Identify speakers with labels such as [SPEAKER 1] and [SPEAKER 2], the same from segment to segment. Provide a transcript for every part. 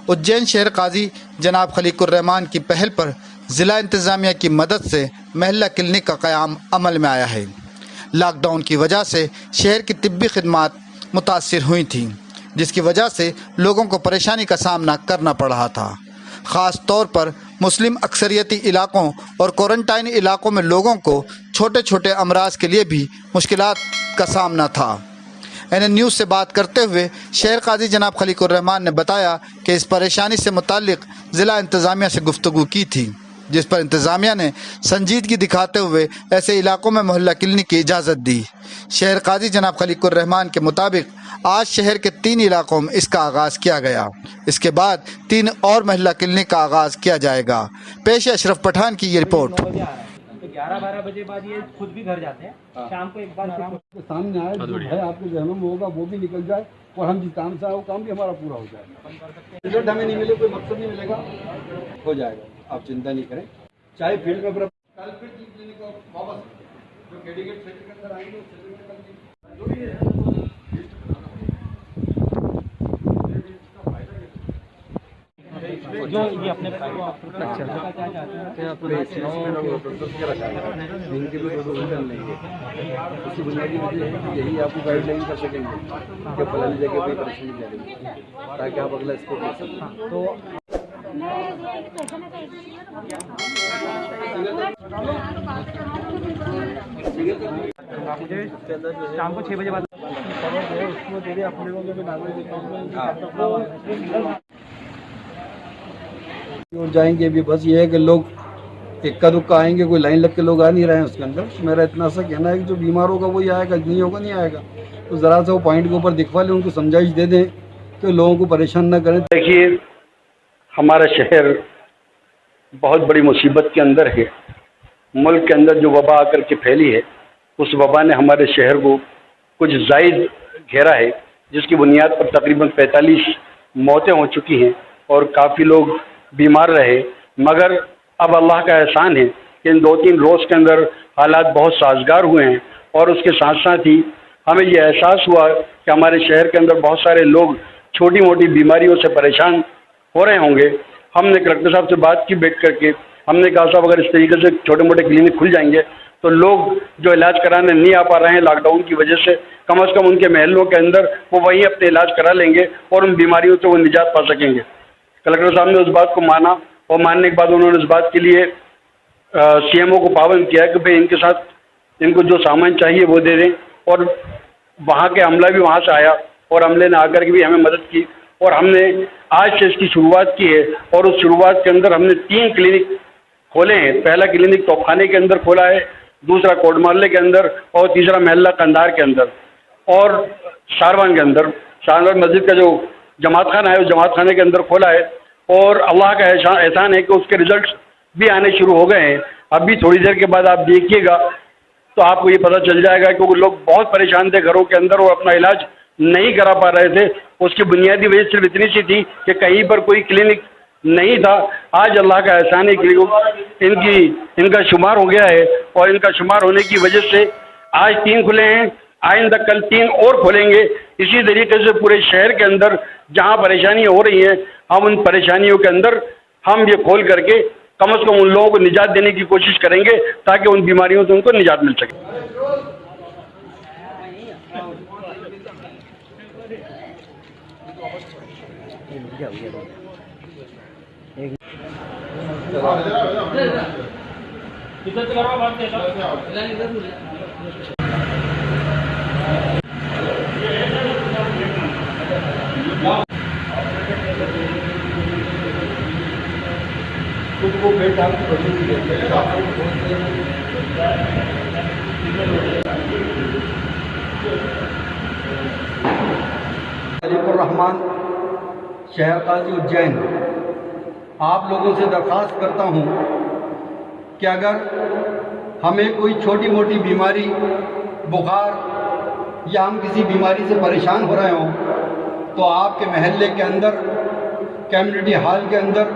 [SPEAKER 1] उज्जैन शहर काजी जनाब खलीकुर रहमान की पहल पर ज़िला इंतज़ामिया की मदद से महल्ला क्लिनिक का क़याम अमल में आया है। लॉकडाउन की वजह से शहर की तिब्बी खिदमात मुतासिर हुई थीं, जिसकी वजह से लोगों को परेशानी का सामना करना पड़ रहा था। ख़ास तौर पर मुस्लिम अक्सरियती इलाकों और क्वारंटाइन इलाकों में लोगों को छोटे छोटे अमराज के लिए भी मुश्किलात का सामना था। NN न्यूज़ से बात करते हुए शहर काजी जनाब खलीकुर रहमान ने बताया कि इस परेशानी से मुताल्लिक़ ज़िला इंतज़ामिया से गुफ्तगू की थी, जिस पर इंतज़ामिया ने संजीदगी दिखाते हुए ऐसे इलाकों में मोहल्ला क्लिनिक की इजाज़त दी। शहर काजी जनाब खलीकुर रहमान के मुताबिक आज शहर के 3 इलाकों में इसका आगाज़ किया गया। इसके बाद 3 और मोहल्ला क्लिनिक का आगाज़ किया जाएगा। पेश अशरफ पठान की ये रिपोर्ट।
[SPEAKER 2] 11-12 बजे बाद ये खुद भी घर जाते हैं। शाम को एक बार शाम
[SPEAKER 3] के सामने आए, जो है आपके जहनों में होगा वो भी निकल जाए और हम जिस काम से आए वो काम भी हमारा पूरा हो जाए। रिजल्ट हमें नहीं मिले, कोई मकसद नहीं मिलेगा, हो जाएगा, आप चिंता नहीं करें। चाहे फील्ड में कल फिर क्लिनिक वापस जो कैंडिडेट क्षेत्र के अंदर आएंगे जो भी है
[SPEAKER 2] जो ये अपने
[SPEAKER 3] उसी बुनियादी वजह है कि यही आपको गाइडलाइन कर सकेंगे कि फलानी जगह कोई परेशानी नहीं आएगी, ताकि आप अगला स्टेप ले सकें। तो
[SPEAKER 2] शाम को 6 बजे बाद
[SPEAKER 3] और जाएंगे। अभी बस ये है कि लोग इक्का दुक्का आएंगे, कोई लाइन लग के लोग आ नहीं रहे हैं उसके अंदर। मेरा इतना सा कहना है कि जो बीमार होगा वही आएगा, नहीं होगा नहीं आएगा। तो ज़रा सा वो पॉइंट के ऊपर दिखवा लें, उनको समझाइश दे दें कि लोगों को परेशान ना करें।
[SPEAKER 4] देखिए, हमारा शहर बहुत बड़ी मुसीबत के अंदर है। मुल्क के अंदर जो वबा आकर के फैली है, उस वबा ने हमारे शहर को कुछ ज़ायद घेरा है, जिसकी बुनियाद पर तकरीबन 45 मौतें हो चुकी हैं और काफ़ी लोग बीमार रहे। मगर अब अल्लाह का एहसान है कि इन 2-3 रोज़ के अंदर हालात बहुत साजगार हुए हैं और उसके साथ साथ ही हमें ये एहसास हुआ कि हमारे शहर के अंदर बहुत सारे लोग छोटी मोटी बीमारियों से परेशान हो रहे होंगे। हमने कलेक्टर साहब से बात की बैठ करके, हमने कहा साहब अगर इस तरीके से छोटे मोटे क्लिनिक खुल जाएंगे तो लोग जो इलाज कराने नहीं आ पा रहे हैं लॉकडाउन की वजह से, कम से कम उनके महलों के अंदर वो वहीं अपने इलाज करा लेंगे और उन बीमारियों से वो निजात पा सकेंगे। कलेक्टर साहब ने उस बात को माना और मानने के बाद उन्होंने इस बात के लिए CMO को पाबंद किया कि भाई इनके साथ इनको जो सामान चाहिए वो दे दें। और वहाँ के अमला भी वहाँ से आया और अमले ने आकर के भी हमें मदद की और हमने आज से इसकी शुरुआत की है। और उस शुरुआत के अंदर हमने 3 क्लिनिक खोले हैं। पहला क्लिनिक तोपखाने के अंदर खोला है, दूसरा कोट मोहल्ले के अंदर और तीसरा महल्ला कंधार के अंदर और शारवान के अंदर। शारवान मस्जिद का जो जमात खाना है उस जमात खाने के अंदर खोला है और अल्लाह का एहसान है कि उसके रिजल्ट्स भी आने शुरू हो गए हैं। अभी थोड़ी देर के बाद आप देखिएगा तो आपको ये पता चल जाएगा कि वो लोग बहुत परेशान थे घरों के अंदर और अपना इलाज नहीं करा पा रहे थे। उसकी बुनियादी वजह सिर्फ इतनी सी थी कि कहीं पर कोई क्लिनिक नहीं था। आज अल्लाह का एहसान है कि इनका शुमार हो गया है और इनका शुमार होने की वजह से आज 3 खुले हैं, आइंदा कल 3 और खोलेंगे। इसी तरीके से पूरे शहर के अंदर जहां परेशानियां हो रही हैं, हम उन परेशानियों के अंदर हम ये खोल करके कम से कम उन लोगों को निजात देने की कोशिश करेंगे ताकि उन बीमारियों से उनको निजात मिल सके।
[SPEAKER 3] वो बेट आपकी खलीकुर रहमान, शहर काजी उज्जैन, आप लोगों से दरख्वास्त करता हूँ कि अगर हमें कोई छोटी मोटी बीमारी, बुखार या हम किसी बीमारी से परेशान हो रहे हों तो आपके महल्ले के अंदर, कम्युनिटी हॉल के अंदर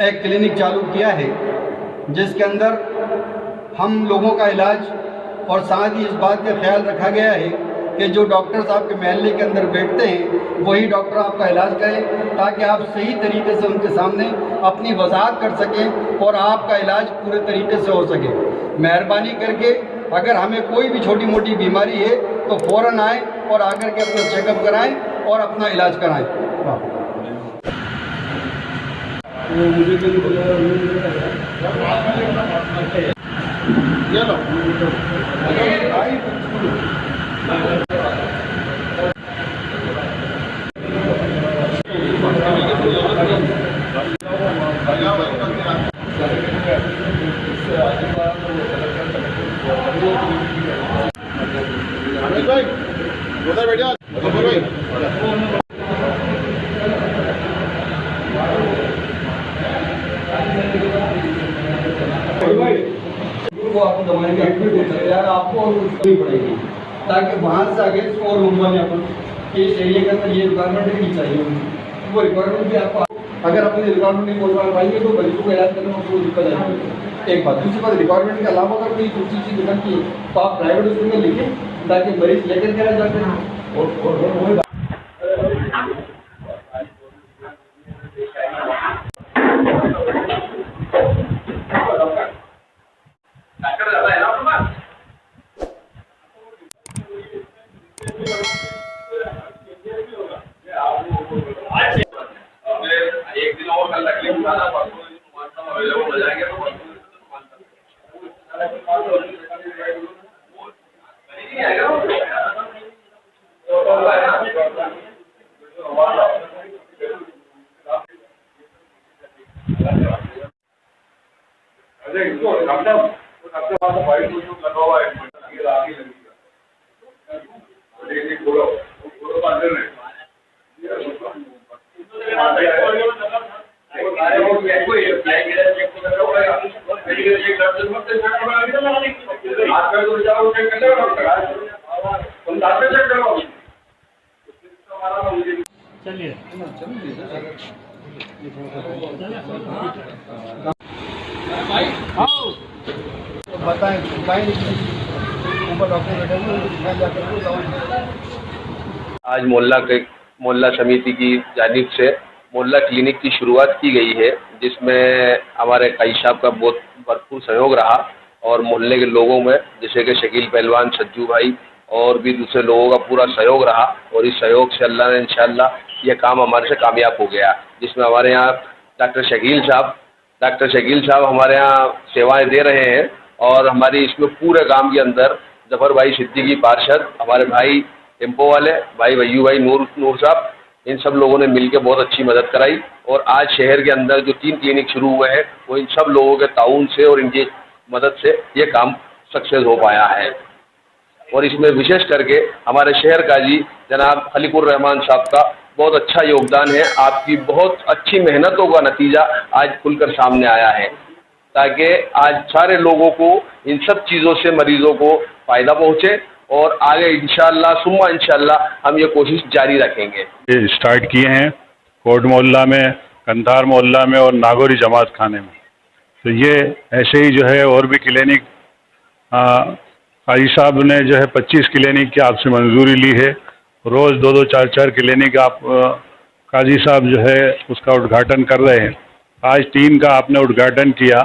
[SPEAKER 3] एक क्लिनिक चालू किया है जिसके अंदर हम लोगों का इलाज और साथ ही इस बात का ख्याल रखा गया है कि जो डॉक्टर्स आपके महल्ले के अंदर बैठते हैं वही डॉक्टर आपका इलाज करें, ताकि आप सही तरीके से उनके सामने अपनी वजाहत कर सकें और आपका इलाज पूरे तरीके से हो सके। मेहरबानी करके अगर हमें कोई भी छोटी मोटी बीमारी है तो फ़ौरन आएँ और आकर के अपना चेकअप कराएँ और अपना इलाज कराएँ। वो आपको दवाई की एडमिट हो सकता है, आपको और उसकी पड़ेगी, ताकि वहाँ से आगे और लंबा में अपन कि इस एरिया के अंदर ये रिक्वायरमेंट नहीं चाहिए उनको, वो रिक्वायरमेंट भी आपको अगर अपनी रिक्वायरमेंट नहीं पहुँचा पाएंगे तो मरीजों को इलाज करने में कोई दिक्कत आएगी। एक बात, दूसरी बात, रिक्वायरमेंट के अलावा अगर कोई दूसरी चीज़ निकलती है तो आप प्राइवेट हॉस्पिटल में लिखें ताकि मरीज लेकर के आ जाते हैं। और
[SPEAKER 5] एक दिन और कल तकलीफ उठाना अवेलेबल हो जाएंगे
[SPEAKER 2] चलिए
[SPEAKER 3] बताएं ऊपर डॉक्टर बैठे हुए जाकर
[SPEAKER 5] आज मोहल्ला समिति की जानिब से मोहल्ला क्लिनिक की शुरुआत की गई है, जिसमें हमारे काई साहब का बहुत भरपूर सहयोग रहा और मोहल्ले के लोगों में जैसे कि शकील पहलवान, सज्जू भाई और भी दूसरे लोगों का पूरा सहयोग रहा और इस सहयोग से अल्लाह ने इंशाअल्लाह यह काम हमारे से कामयाब हो गया, जिसमें हमारे यहाँ डॉक्टर शकील साहब हमारे यहाँ सेवाएं दे रहे हैं और हमारी इसमें पूरे गांव के अंदर जफर भाई सिद्दीकी पार्षद, हमारे भाई टेम्पो वाले भाई भैयू भाई नूर साहब, इन सब लोगों ने मिलकर बहुत अच्छी मदद कराई और आज शहर के अंदर जो 3 क्लिनिक शुरू हुए हैं वो इन सब लोगों के ताउन से और इनकी मदद से ये काम सक्सेस हो पाया है। और इसमें विशेष करके हमारे शहर का जी जनाब खलीकुर रहमान साहब का बहुत अच्छा योगदान है। आपकी बहुत अच्छी मेहनतों का नतीजा आज खुलकर सामने आया है, ताकि आज सारे लोगों को इन सब चीज़ों से मरीजों को फ़ायदा पहुँचे और आगे इंशाअल्लाह हम ये कोशिश जारी रखेंगे।
[SPEAKER 6] स्टार्ट किए हैं कोट मोहल्ला में, कंधार मोहल्ला में और नागौरी जमात खाने में। तो ये ऐसे ही जो है और भी क्लिनिक काजी साहब ने जो है 25 क्लिनिक की आपसे मंजूरी ली है। रोज़ 2-2, 4-4 क्लिनिक आप काजी साहब जो है उसका उद्घाटन कर रहे हैं। आज 3 का आपने उद्घाटन किया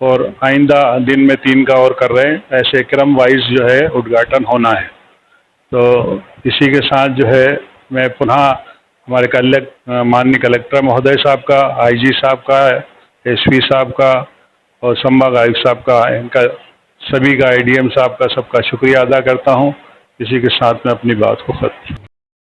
[SPEAKER 6] और आइंदा दिन में 3 का और कर रहे हैं। ऐसे क्रम वाइज जो है उद्घाटन होना है। तो इसी के साथ जो है मैं पुनः हमारे माननीय कलेक्टर महोदय साहब का, IG साहब का, SP साहब का और संभाग आयुक्त साहब का, इनका सभी का, ADM साहब का, सबका शुक्रिया अदा करता हूँ। इसी के साथ मैं अपनी बात को खत्म